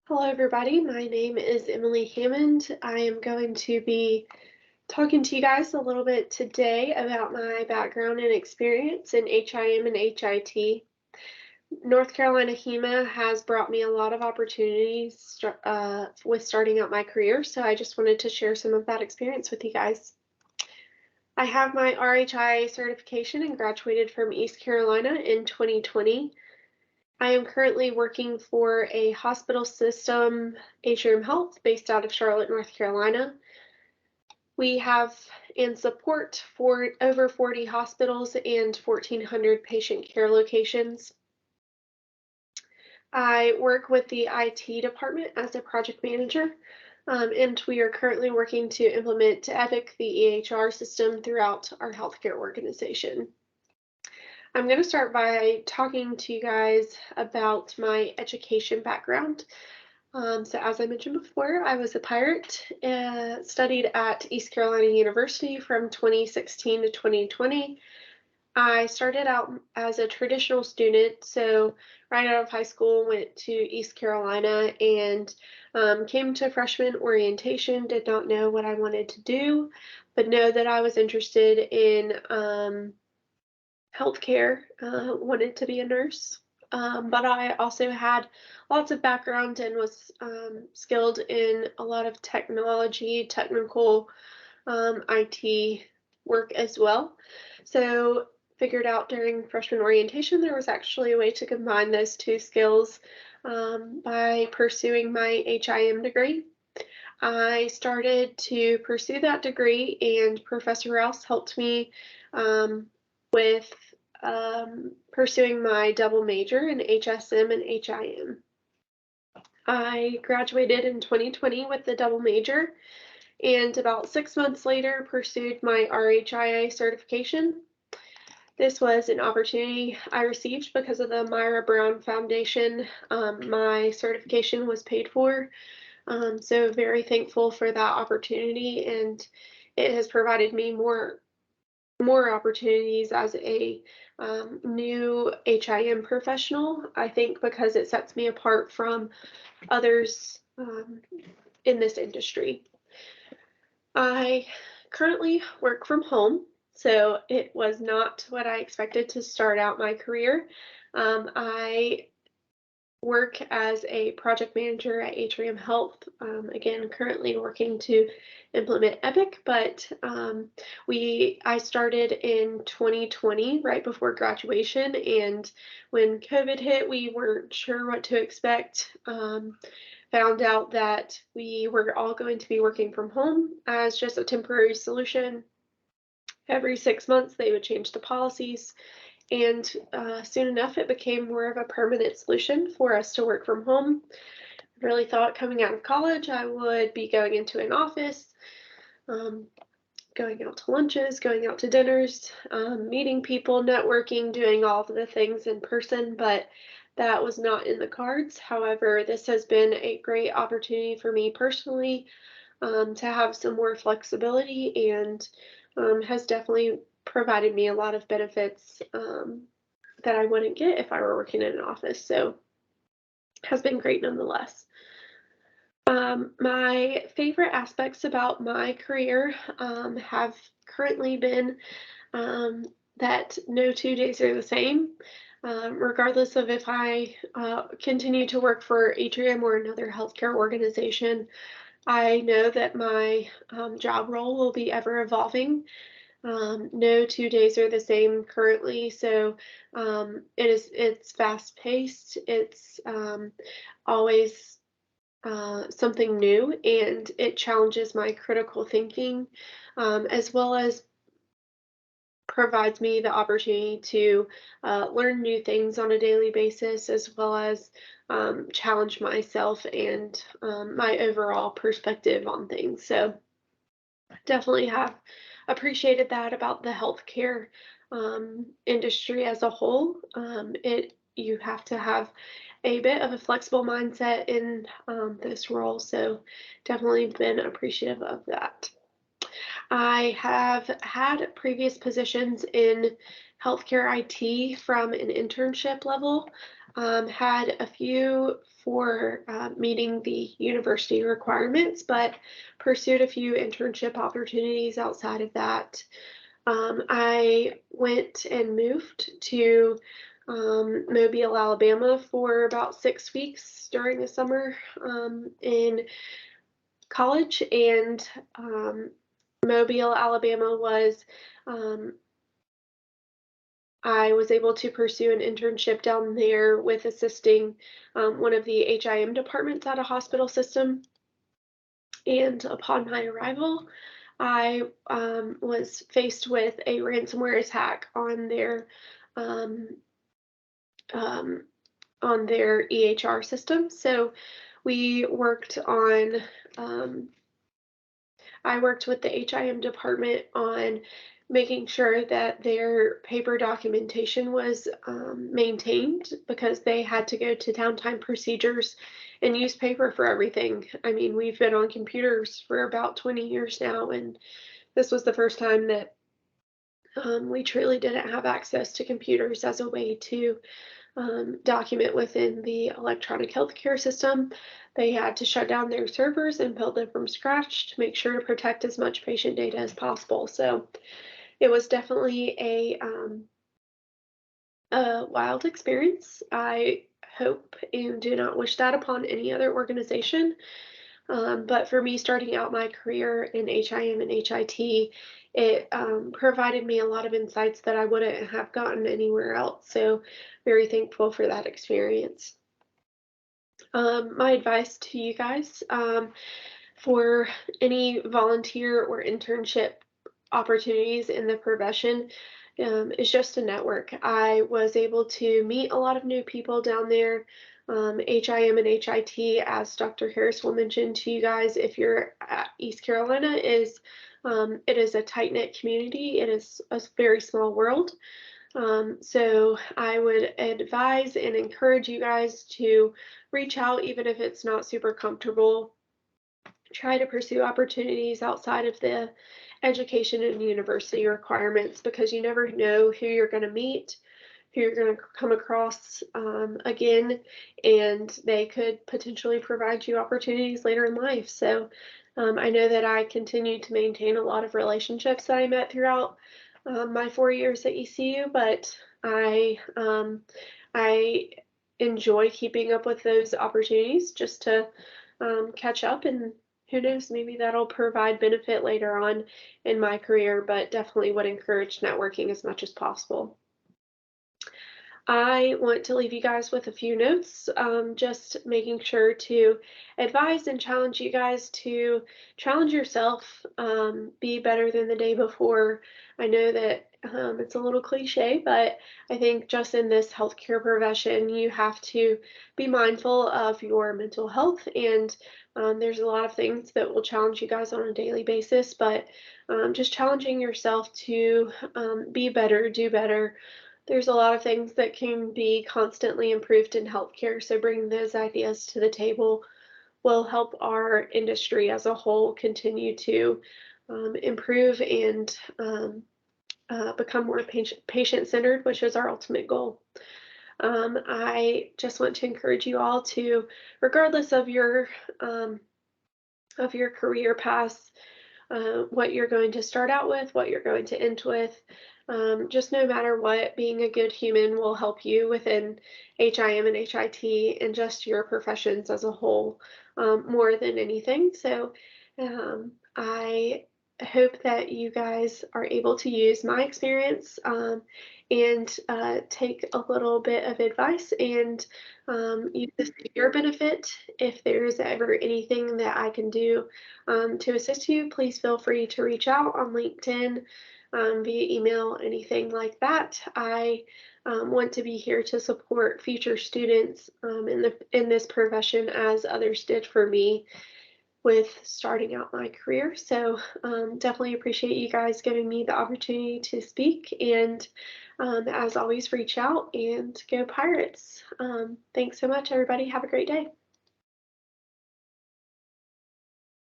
Hello, everybody. My name is Emily Hammond. I am going to be talking to you guys a little bit today about my background and experience in HIM and HIT. North Carolina HEMA has brought me a lot of opportunities with starting out my career, so I just wanted to share some of that experience with you guys. I have my RHIA certification and graduated from East Carolina in 2020. I am currently working for a hospital system, Atrium Health, based out of Charlotte, North Carolina. We have and support for over 40 hospitals and 1,400 patient care locations. I work with the IT department as a project manager, and we are currently working to implement Epic, the EHR system, throughout our healthcare organization. I'm going to start by talking to you guys about my education background. So as I mentioned before, I was a pirate, studied at East Carolina University from 2016 to 2020. I started out as a traditional student, so right out of high school, went to East Carolina and came to freshman orientation, did not know what I wanted to do, but know that I was interested in healthcare, wanted to be a nurse, but I also had lots of background and was skilled in a lot of technology, technical IT work as well. So figured out during freshman orientation there was actually a way to combine those two skills by pursuing my HIM degree. I started to pursue that degree, and Professor Rouse helped me with pursuing my double major in HSM and HIM. I graduated in 2020 with the double major, and about 6 months later pursued my RHIA certification. This was an opportunity I received because of the Myra Brown Foundation. My certification was paid for, so very thankful for that opportunity, and it has provided me more opportunities as a new HIM professional, I think, because it sets me apart from others in this industry. I currently work from home, so it was not what I expected to start out my career. I work as a project manager at Atrium Health. Again, currently working to implement Epic, but I started in 2020, right before graduation, and when COVID hit, we weren't sure what to expect. Found out that we were all going to be working from home as just a temporary solution. Every 6 months, they would change the policies. And soon enough, it became more of a permanent solution for us to work from home. I really thought coming out of college, I would be going into an office, going out to lunches, going out to dinners, meeting people, networking, doing all of the things in person, but that was not in the cards. However, this has been a great opportunity for me personally to have some more flexibility, and has definitely provided me a lot of benefits that I wouldn't get if I were working in an office. So has been great nonetheless. My favorite aspects about my career have currently been that no 2 days are the same. Regardless of if I continue to work for Atrium or another healthcare organization, I know that my job role will be ever evolving. No 2 days are the same currently, so it's fast paced. It's always something new, and it challenges my critical thinking, as well as provides me the opportunity to learn new things on a daily basis, as well as challenge myself and my overall perspective on things. So definitely have appreciated that about the healthcare industry as a whole. You have to have a bit of a flexible mindset in this role, so definitely been appreciative of that. I have had previous positions in healthcare IT from an internship level. Had a few for meeting the university requirements, but pursued a few internship opportunities outside of that. I went and moved to Mobile, Alabama for about 6 weeks during the summer in college, and Mobile, Alabama was um, I was able to pursue an internship down there with assisting one of the HIM departments at a hospital system. And upon my arrival, I was faced with a ransomware attack um, um, on their EHR system. So we worked on um, I worked with the HIM department on making sure that their paper documentation was maintained because they had to go to downtime procedures and use paper for everything. I mean, we've been on computers for about 20 years now, and this was the first time that we truly didn't have access to computers as a way to document within the electronic healthcare system. They had to shut down their servers and build them from scratch to make sure to protect as much patient data as possible. So it was definitely a wild experience. I hope and do not wish that upon any other organization. But for me, starting out my career in HIM and HIT, it provided me a lot of insights that I wouldn't have gotten anywhere else. So, very thankful for that experience. My advice to you guys for any volunteer or internship opportunities in the profession is just a network. I was able to meet a lot of new people down there. HIM and HIT, as Dr. Harris will mention to you guys, if you're at East Carolina, it is a tight knit community. It is a very small world. So I would advise and encourage you guys to reach out, even if it's not super comfortable. Try to pursue opportunities outside of the education and university requirements because you never know who you're going to meet, who you're going to come across again, and they could potentially provide you opportunities later in life. So I know that I continue to maintain a lot of relationships that I met throughout my 4 years at ECU, but I enjoy keeping up with those opportunities just to catch up, and who knows, maybe that'll provide benefit later on in my career, but definitely would encourage networking as much as possible. I want to leave you guys with a few notes, just making sure to advise and challenge you guys to challenge yourself, be better than the day before. I know that it's a little cliche, but I think just in this healthcare profession, you have to be mindful of your mental health, and there's a lot of things that will challenge you guys on a daily basis, but just challenging yourself to be better, do better. There's a lot of things that can be constantly improved in healthcare, so bringing those ideas to the table will help our industry as a whole continue to improve and become more patient-centered, which is our ultimate goal. I just want to encourage you all to, regardless of your career paths, what you're going to start out with, what you're going to end with. Just no matter what, being a good human will help you within HIM and HIT and just your professions as a whole more than anything. So I hope that you guys are able to use my experience and take a little bit of advice and use this to your benefit. If there's ever anything that I can do to assist you, please feel free to reach out on LinkedIn, via email, anything like that. I want to be here to support future students in this profession as others did for me with starting out my career. So definitely appreciate you guys giving me the opportunity to speak. And as always, reach out and go Pirates. Thanks so much, everybody. Have a great day.